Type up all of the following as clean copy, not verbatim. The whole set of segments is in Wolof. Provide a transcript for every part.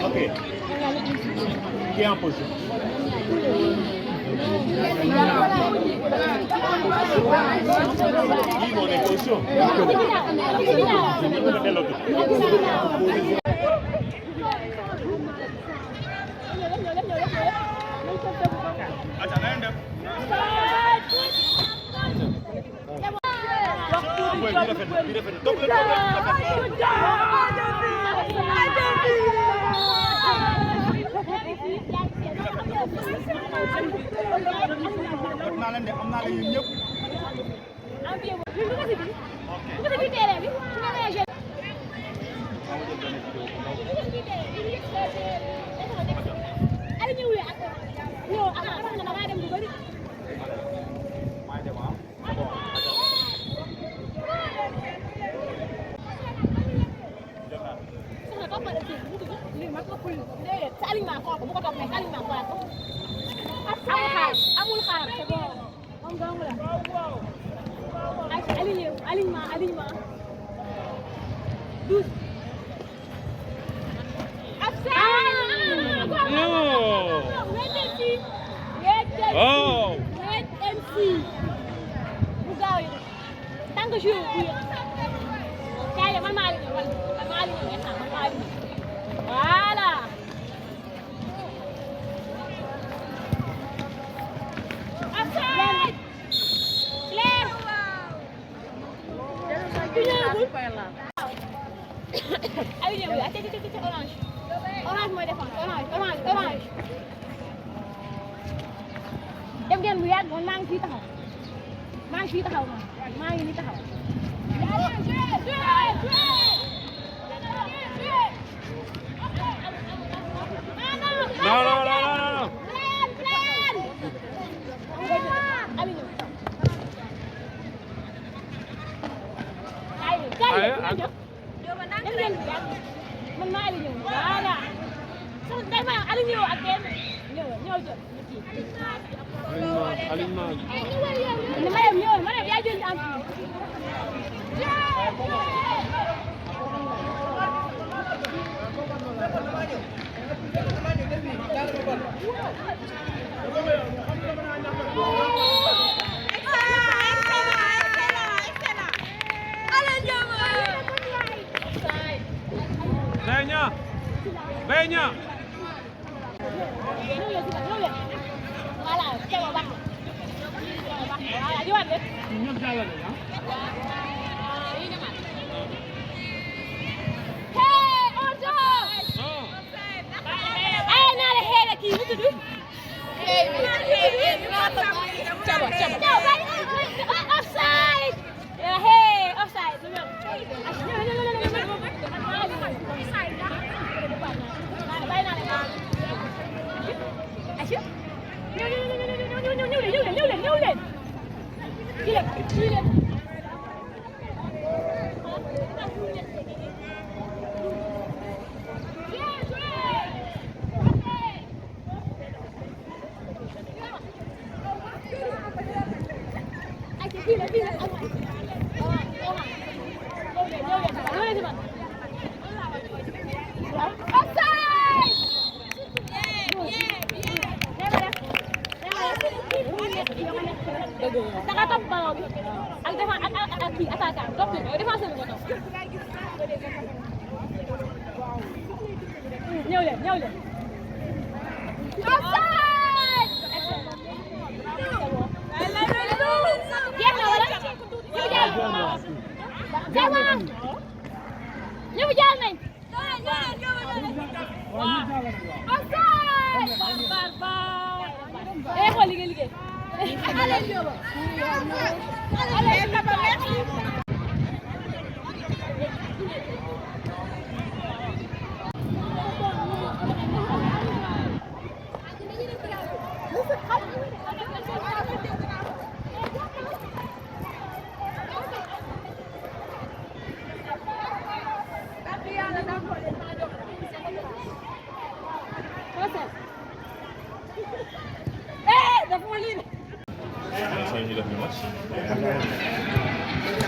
Ok. Qui est en position? Qui est en position? Mbaye Niang.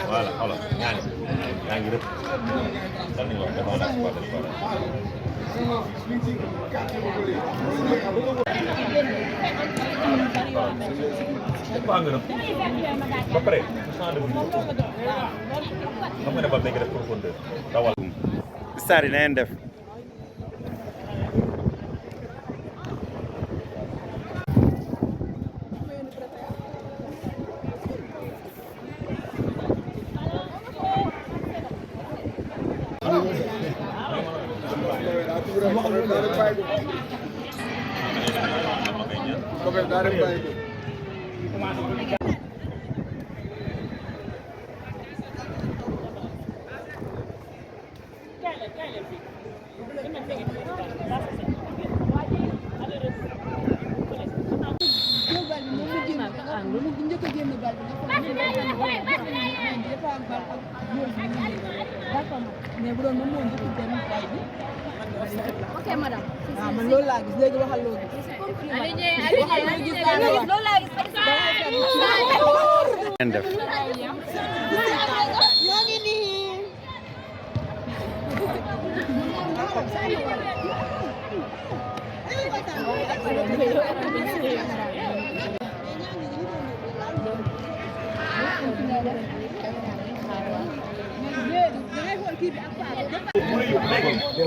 Voilà, voilà. Yaa ngi rëpp. Lan lañu wax devant la supporter du Balla. Waa nga rëpp. Ba pare, champ de vue. Xam nga ne ba nga def profondeur. Dawal. Stade yi na ngeen def. Ok madame. Ah man loolu laa gis léegi waxal loolu. ngeen def. ñoo ngi nii.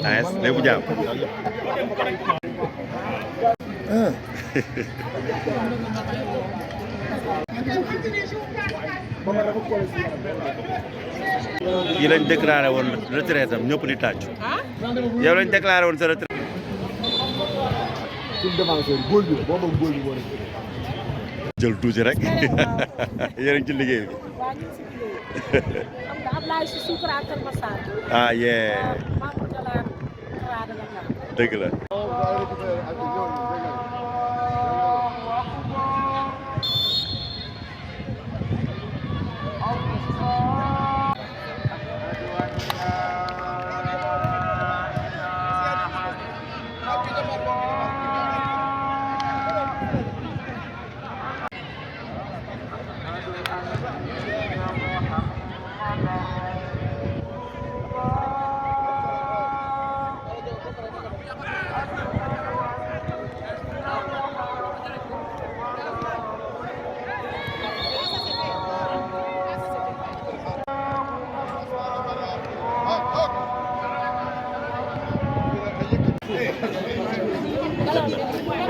Nice, léegi jàmm. Kii lañ déclaré woon retraite am ñëpp di tàcc. yow lañ déclaré woon sa retraite. jël tuuti rek yéen a ngi ci liggéey bi. ah yee. dëgg la.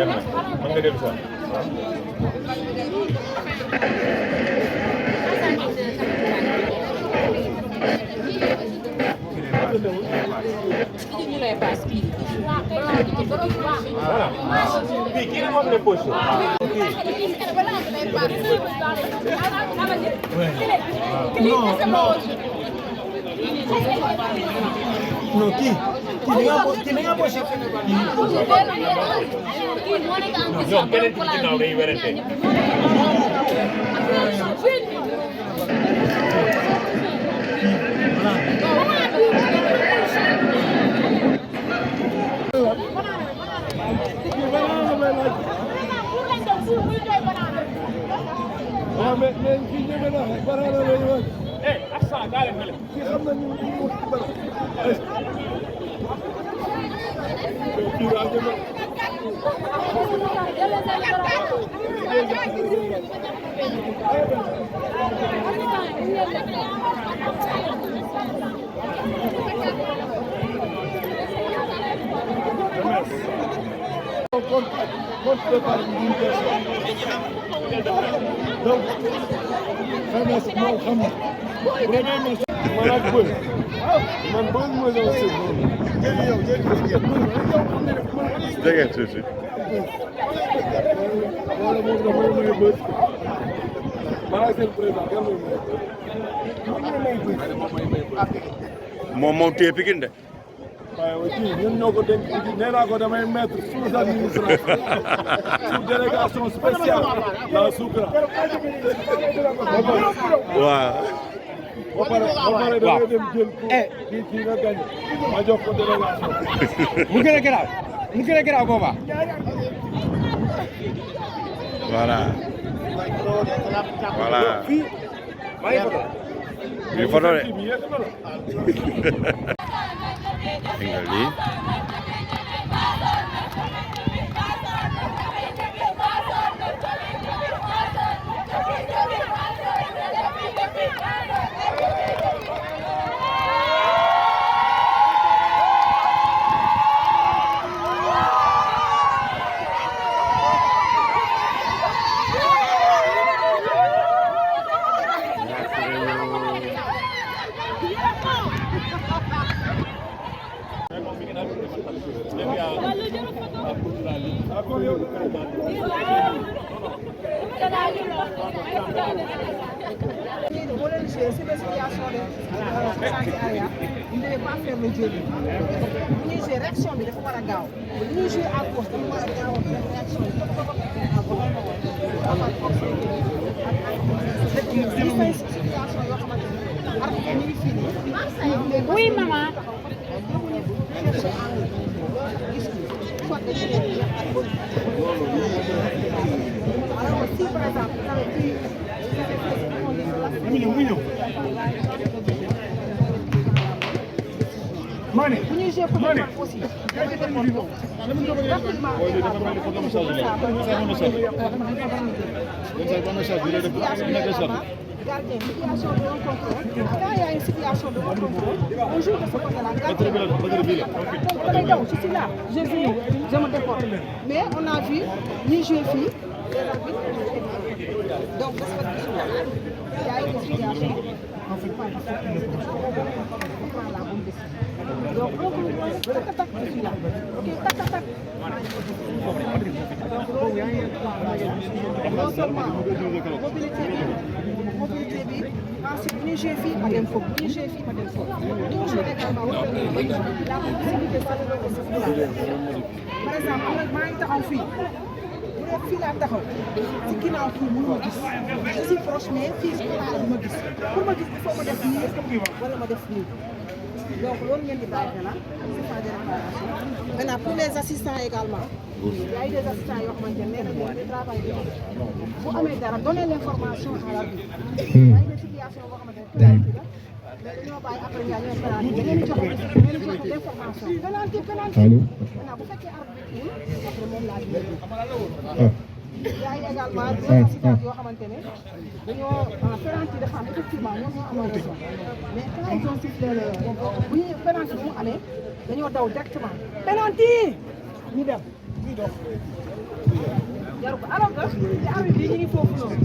dem na mën nga dem sax voilà fii kii moom ne position non kii nga posé ñoom keneen ci ginnaaw day werante accent gaa leen mel moom téye Pikine de. waaye kii ñun ñoo ko dénk nee naa ko damay mettre sous administration sous délégation spéciale la Soukra. waaw. ba pare da ngay dem jël kii nga gañ ma jox ko délégation. mu gën a garaaw booba. voilà. ñu photo de. Tinggal lii. boo leen joué sur les situations de santé aria vous ne devez pas faire le jeu bu ñuy joué réaction bi dafa war a gaaw bu ñuy joué à gauche dafa war a gaaw réaction bi gis nañ situation yoo xamante ne arbitre ñu ngi fii oui maman soit de alors si par exemple vous avez pris Mané bu ñuy jouer côté droit aussi dafay def rapidement gardien situation de non contrôle quand il y a une situation de non contrôle on joue de ce côté-là gardien damay daw je suis là je joue je me déporte mais on a vu ñuy jouer fii les arbitres donc de ce côté-là il y a une situation on fait pas on prend la bonne décision donc tac tac je suis là ok tac tac tac non seulement mobilité bi ensuite bu ñuy joué fii ma dem foofu bu ñuy joué fii ma dem foofu bu ñu joué également la possibilité par exemple maa ngi taxaw fii bu dee fii laa taxaw ci ginnaaw fii mënu ma gis je suis proche mais fii si ginnaaw du ma gis pour ma gis il faut ma def nii wala ma def nii donc loolu ngeen di bàyyi xel c'est pas de réparation maintenant pour les assistants également il y a eu des assistants yoo xamante ne nee nañu ne travail bi bu amee dara donner l'information à l'arbitre. Il y a eu des situations boo xamante ne penalty la mais dañoo bàyyi après ñaar ñooy penalty da ngeen di jox l'information penalty maintenant bu fekkee arbitre après moom laa di il y a eu également des assistants yoo xamante ne dañoo penalty dafa am effectivement ñoom ñoo amoon raison mais quand ils ont sifflé bu ñuy penalty bu mu amee dañoo daw directement penalty ñu dem jaru ko alors que ci arbitre bi ñu ngi foofu noonu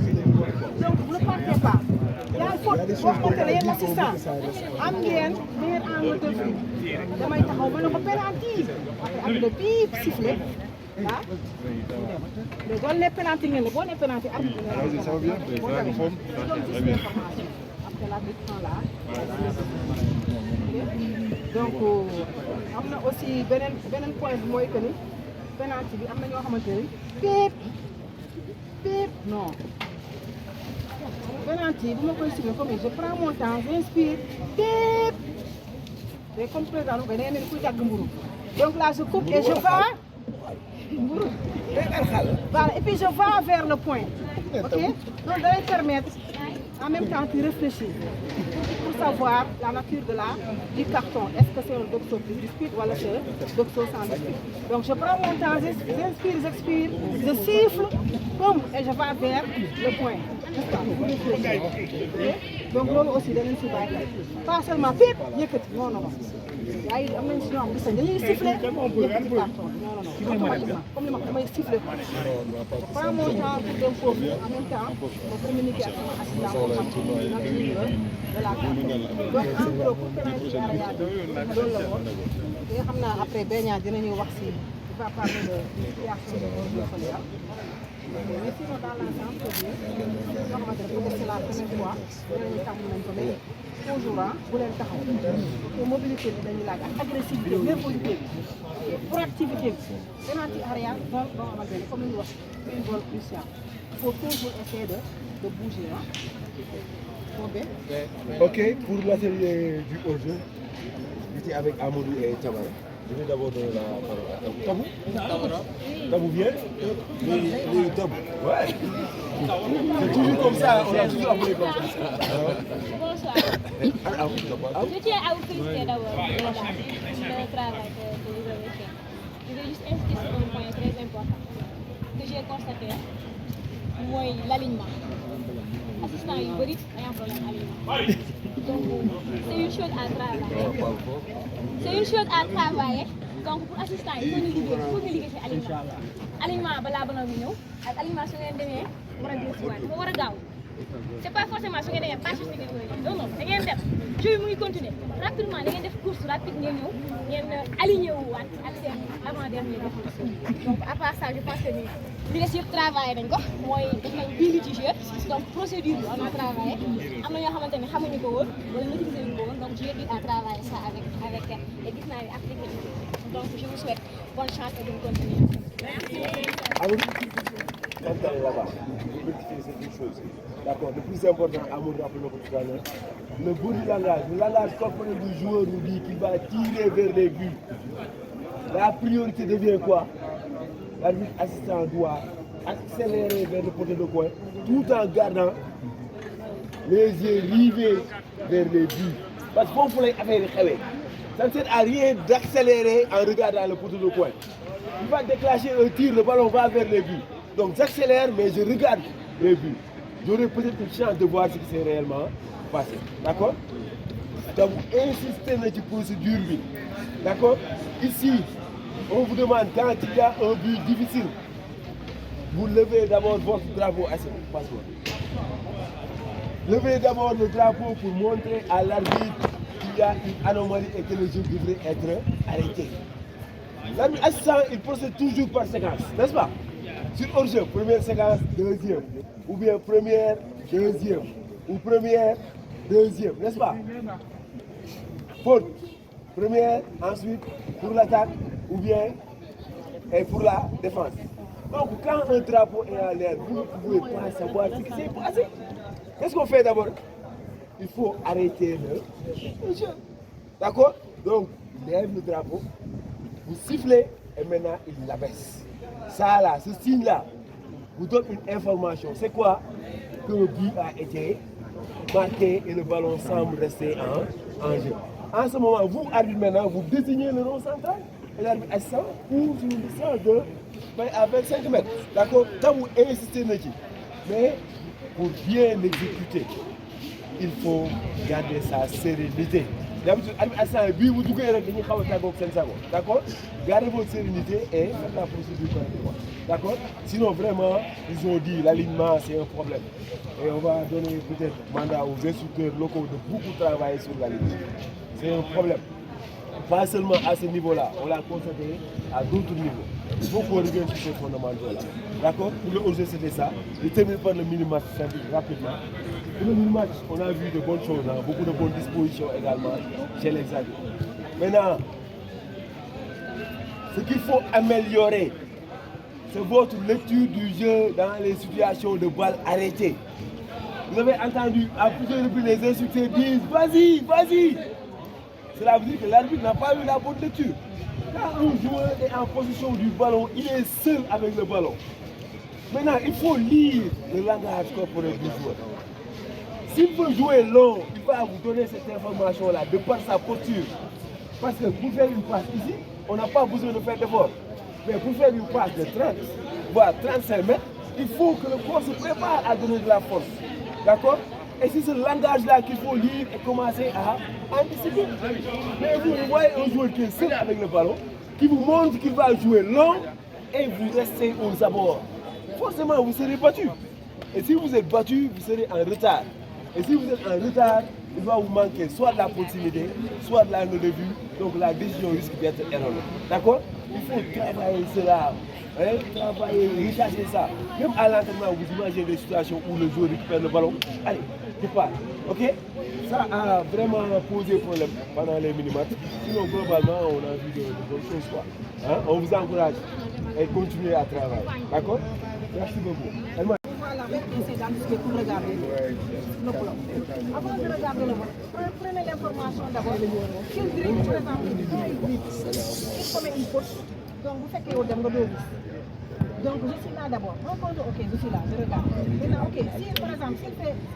donc vous ne partez pas y a une faute boo xamante ne yéen assistant am ngeen meilleur angle de vue damay taxaw ma ne ko penalty après am na bip sifflé ah mais boo nee penalty ngeen ne boo nee penalty arbitre bi ngeen Ça va bien? boo demee donc gis nga information après l'arbitre prend là donc am na aussi beneen point bi mooy que ni penalty bi am na ñoo xamante ne pip non penalty bu ma koy siffler comme je prends mon temps j'inspire pip mais comme président nga nee nañu kuy dagg mburu donc là je coupe et je vais mburu voilà et puis je vais vers le point ok donc da lay permettre en même temps tu réfléchis pour savoir la nature du carton. Est-ce que c'est un doxo plus dispute ou c'est un doxo sans dispute? Donc je prends mon temps, j'inspire, j'expire, je siffle, boum, et je vais vers le point. Donc loolu aussi dañu si bàyyi pas seulement pip yëkkati non non non yaa ngi am nañu si ñoo xam gis nañ dañuy siffler yëkkati carton non non non automatiquement comme li ma damay siffler ko prends mon temps pour dem foofu en même temps ma communiquer ak sama assistant pour xam nature de la carte donc en gros pour penalty area bi loolu la woon nga xam naa après Beña dinañu wax si il va parler de situation de familiale mais sinon dans l'ensemble c'est bien yoo xamante ne peut-être c'est la première fois dinañu tàmm nañ ko mais toujours bu leen taxaw te mobilité bi dañuy laaj ak agressivité nervosité bi proactivité bi penalty area vol boo xamante ne comme li ñu wax une vol cruciale il faut toujours essayer de bouger Ok, pour l'atelier du hors-jeu, j'étais avec Amadou et Tamara. Je vais d'abord donner la parole à Tabou. Tabou vient. Oui, Tabou. Ouais. C'est toujours comme ça, on a toujours appelé comme ça. Bonsoir. Je tiens à vous féliciter d'abord le travail que vous avez fait. Je vais juste insister sur un point très important que j'ai constaté, moi l'alignement. Assistant yu bëri ay am problème alignement. Donc c'est une chose à travailler. C'est une chose à travailler. Donc pour assistant yi il faut ñu liggéey ci alignement. Alignement balaa ba noonu ñëw ak alignement su ngeen demee war a dellusiwaat dafa war a gaaw. C'est pas forcément su ngeen demee pas juste ngeen koy def non non da ngeen def jeu yi mu ngi continuer rapidement da ngeen def course rapide ngeen ñëw ngeen aligné wu waat ak seen avant dernier défenseur. Donc à part ça je pense que ni li des yëpp travaillé nañ ko mooy def nañ bii ci jeu donc procédure bi on a travaillé am na ñoo xamante ne xamuñu ko woon wala maîtriser wuñu ko woon donc j'ai eu à travailler ça avec et gis naa ne appliqué nañ ko donc je vous souhaite bonne chance et bonne continuation. Quand elle est là-bas, rectifier certaines choses. D'accord, le plus important, Amadou rappelle tout à l'heure, le body langage, le langage corporel du joueur nous dit qu'il va tirer vers les buts. La priorité devient quoi? L'arbitre assistant doit accélérer vers le poteau de coin tout en gardant les yeux rivés vers les buts. Parce qu'il faut les affaires. Ça ne sert à rien d'accélérer en regardant le poteau de coin. Il va déclencher un tir, le ballon va vers les buts. Donc j'accélère, mais je regarde les buts. J'aurai peut-être une chance de voir ce qui s'est réellement passé. D'accord? Donc insistez dans cette procédure. D'accord? Ici, on vous demande quand il y a un but difficile, vous levez d'abord votre drapeau à ce passeport. Levez d'abord le drapeau pour montrer à l'arbitre qu'il y a une anomalie et que le jeu devrait être arrêté. L'arbitre assistant, il procède toujours par séquence, n'est-ce pas? Sur hors-jeu, première séquence, deuxième. Ou bien première, deuxième. Ou première, deuxième, n'est-ce pas? Faute. Première, ensuite pour l'attaque ou bien et pour la défense. Donc quand un drapeau est en l'air, vous ne pouvez pas savoir ce qui s'est passé. Qu'est-ce qu'on fait d'abord? Il faut arrêter le jeu. D'accord? Donc, il lève le drapeau, vous sifflez et maintenant il l'abaisse. Ça là, ce signe-là, vous donne une information. C'est quoi? Que le but a été marqué et le ballon semble rester en jeu. En ce moment, vous, arbitre maintenant, vous désignez le rond central et l'arbitre assistant court sur une distance de 20 à 25 mètres. D'accord? Quand vous insistez dessus. Mais pour bien l'exécuter, il faut garder sa sérénité. d'habitude arbitre instant bii bu duggee rek dañuy xaw a tàggoog seen sago d'accord gardez votre sérénité et faites la procédure correctement d'accord sinon vraiment ils ont dit l'alignement c'est un problème et on va donner peut-être mandat aux instructeurs locaux de beaucoup travailler sur l'alignement c'est un problème pas seulement à ce niveau-là on l'a constaté à d'autres niveaux il faut qu'on revienne sur ces fondamentaux-là d'accord pour le hors-jeu c'était ça je termine par le mini-match rapidement. Pour le mini-match, on a vu de bonnes choses, hein, beaucoup de bonnes dispositions également chez les alliés. Maintenant, ce qu'il faut améliorer, c'est votre lecture du jeu dans les situations de balles arrêtées. Vous avez entendu à plusieurs reprises les instructeurs disent vas-y, vas-y. Cela veut dire que l'arbitre n'a pas eu la bonne lecture. Quand un joueur est en position du ballon, il est seul avec le ballon. Maintenant, il faut lire le langage corporel du joueur. S'il veut jouer long, il va vous donner cette information-là de par sa posture. Parce que pour faire une passe ici, on n'a pas besoin de faire d'effort. Mais pour faire une passe de 30, voire 35 mètres, il faut que le corps se prépare à donner de la force. D'accord? Et c'est ce langage-là qu'il faut lire et commencer à anticiper. Mais vous voyez un joueur qui est seul avec le ballon, qui vous montre qu'il va jouer long et vous restez aux abords. Forcément, vous serez battu. Et si vous êtes battu, vous serez en retard. Et si vous êtes en retard, il va vous manquer soit de la proximité, soit de l'angle de vue. Donc la décision risque d'être erronée. D'accord? Il faut travailler cela, hein? Travailler, rechercher ça. Même à l'entraînement, vous imaginez des situations où le joueur récupère le ballon. Allez, je pars. Ok? Ça a vraiment posé problème pendant les mini-matchs. Sinon, globalement, on a vu de bonnes choses. Quoi. Hein? On vous encourage et continuez à travailler. D'accord? Merci beaucoup. Voilà, avec ces anticipés pour regarder le plan. Avant de regarder le plan, prenez l'information d'abord. Quel drink, par exemple, il commet une faute. Donc, vous faites que vous avez donc, je suis là d'abord. Ok, je suis là, je regarde. Maintenant, ok, si par exemple, s'il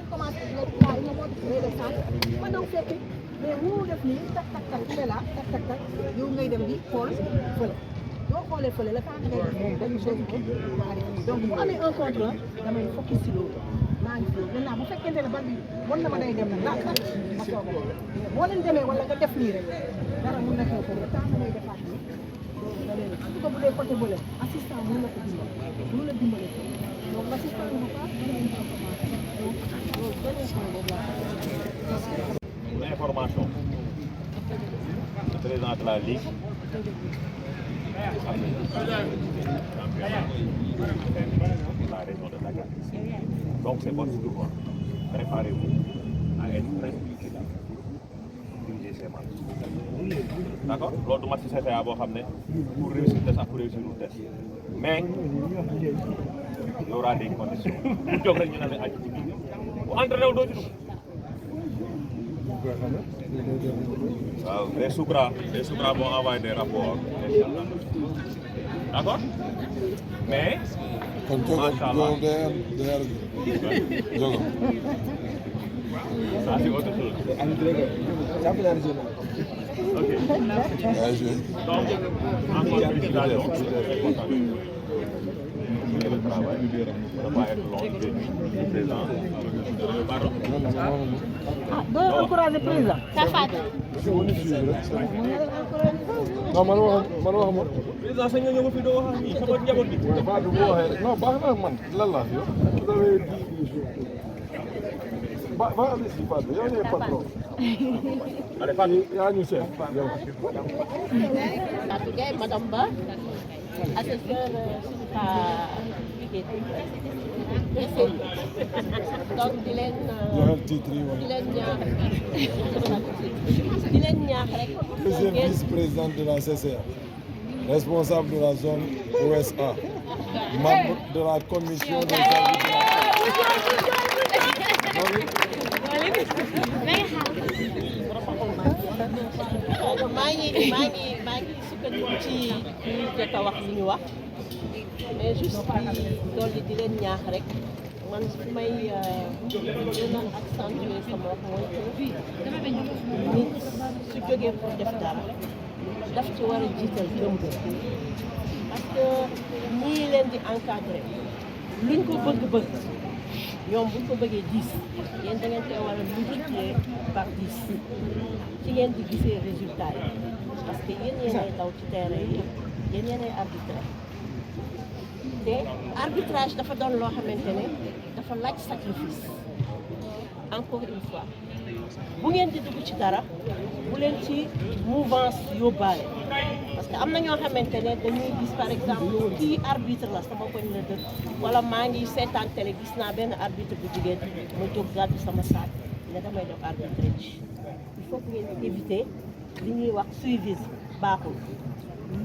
commence à là, il me montre le centre, moi donc faites, mais vous le fini, tac, tac, tac, il est là, tac, tac, tac, vous avez dit, Paul, voilà. Donc, on les fait, le temps de donc, vous avez un contre un, vous avez focus sur l'autre. Maintenant, vous faites qu'un bal bi, bon na ma day dem na ndax ma soog boo leen demee wala nga def lii rek dara mun na xew ko le temps ngay defaat ni en tout cas bu dee côté bële assistant mun na ko dimbale donc l'assistant mu pas L'information. Le président de la Ligue. La région de Dakar. Donc c'est votre devoir. Préparez-vous à être prêt pour diriger ces matchs. D'accord? Lors du match CCA boo xam ne pour réussir le test ak pour réussir le test. Mais il y aura des conditions. Pour jóg rek ñu ne la aju ci biir. Bu entraîné wu doo ci dugg. waaw les Soukra vont envoyer des rapports. D'accord? Mais Machallah. Ça c'est autre chose. Ok. Donc, encore félicitations. Le travail ne va pas être long et présent. Pardon? Donc, encourager le président. Ça fait. non man waxuma. Président sañ nga ñëw fi doo wax nii sama njaboot bi. Fatou boo waxee rek non baax na man lan la yow. vous avez dit ba allez si Fatou yow yaay patron. Allez Fatou. yaa ñu seet yow. Fatou Gueye, Madame Ba, assesseur donc di leen ñaax rek. Deuxième vice-présidente de la CCA, responsable de la zone OSA, membre de la commission des maa ngi sukkandiku ci ñu jot a wax li ñu wax mais juste dolli di leen ñaax rek man su may gën a accentuer sama wax mooy que nit su jógee pour def dara daf ci war a jiital gëm-gëm parce que ñii leen di encadrer luñ ko bëgg-bëgg ñoom buñ ko bëggee 10 yéen da ngeen koy war a multiplier par 10 ci ngeen di gisee résultat yi parce que yéen yéenay daw ci terrain yi yéen yéenay arbitrage te arbitrage dafa doon loo xamante ne dafa laaj sacrifice encore une fois bu ngeen di dugg ci dara bu leen ci mouvance yóbbaale parce que am na ñoo xamante ne dañuy gis par exemple kii arbitre la sama koñ la dëkk wala maa ngi seetaan télé gis naa benn arbitre bu jigéen ma jóg gàddu sama saak ne damay def arbitrage il faut que ngeen di éviter li ñuy wax suivisme baaxul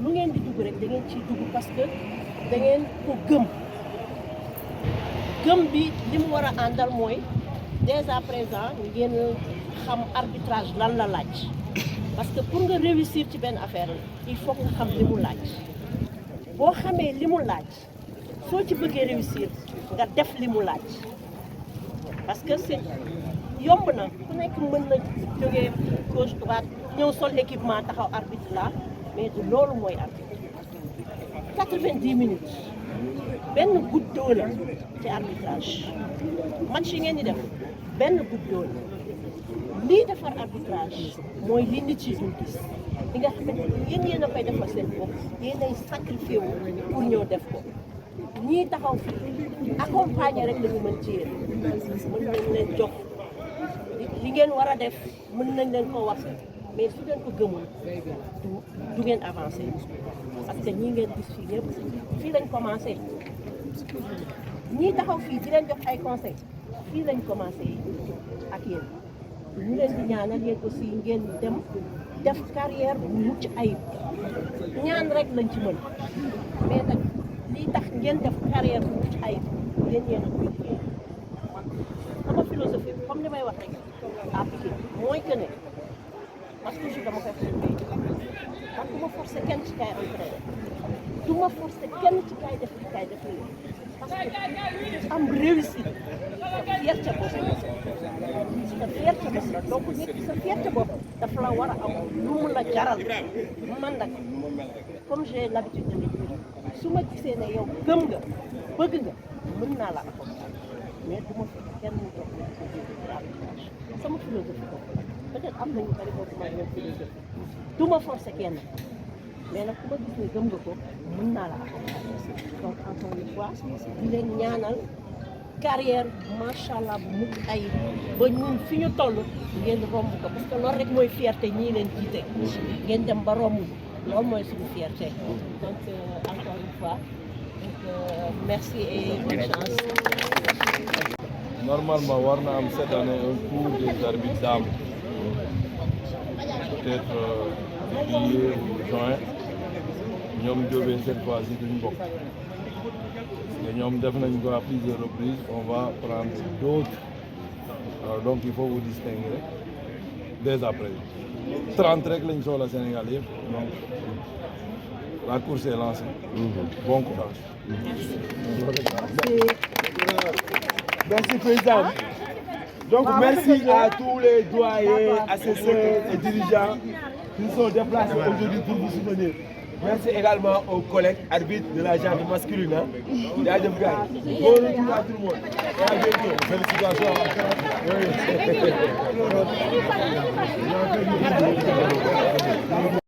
lu ngeen di dugg rek da ngeen ciy dugg parce que da ngeen ko gëm bi li mu war a àndal mooy dès à présent ngeen xam arbitrage lan la laaj parce que pour nga réussir ci benn affaire il faut nga xam li mu laaj boo xamee li mu laaj soo ci bëggee réussir nga def li mu laaj parce que c'est yomb na ku nekk mën na jógee gauche droite ñëw sol équipement taxaw arbitre la mais du loolu mooy arbitre 90 minutes benn goutte d'eau la ci arbitrage match yi ngeen di def benn goutte d'eau la lii defar arbitrage mooy li nit yi dul gis li nga xamante ne yéen a koy defal seen bopp yéen ay sacrifié wu pour ñëw def ko ñii taxaw fii accompagner rek la ñu mën ci yéen mën nañ leen jox li ngeen war a def mën nañ leen ko wax mais su ngeen ko gëmul du ngeen avancé parce que ñii ngeen gis fii yëpp fii lañ commencé ñii taxaw fii di leen jox ay conseils fii lañ commencé ak yéen ñu leen di ñaanal yéen aussi ngeen dem def carrière bu mucc ayib ñaan rek lañ ci mën mais nag lii tax ngeen def carrière bu mucc ayib yéen a koy liggéey sama philosophie comme li may wax rek appliqué mooy que ne parce que toujours dama koy man du ma forcer kenn ci kay entraîné du ma forcer kenn ci kay def lii parce que am réussite fierté bopp sa fierté bopp la donc nit sa fierté bopp dafa la war a am lu mu la jaral man nag comme j'ai l'habitude de le dire su ma gisee ne yow gëm nga bëgg nga mën naa la accompagner mais du ma fekk kenn mu toog arbitrage sama philosophie bopp peut-être am nañu bari boobu ma ñoom philosophie du ma forcer kenn mais nag ku ma gis ne gëm nga ko mën naa la accompagner donc encore une fois di leen ñaanal carrière macha allah bu mucc ayib ba ñun fi ñu toll ngeen romb ko parce que loolu rek mooy fierté ñii leen jiite ngeen dem ba romb loolu mooy suñu fierté donc encore une fois donc merci et bonne chance. Normalement war na am cette année un cours des arbitres dames peut-être juillet ou juin ñoom jógee cette fois-ci duñ bokk te ñoom def nañ ko à plusieurs reprises on va prendre d'autres alors donc il faut vous distinguer dès après 30 rek lañ soxla Sénégal yëpp donc la course est lancée. Bon courage. Merci président. Donc merci à tous les doyens, assesseurs et dirigeants qui sont déplacés aujourd'hui pour vous soutenir. Merci également aux collègues arbitres de la genre masculine. Jaajëf gars yi. Bon retour à tout le monde. Et à bientôt. Félicitations. Oui.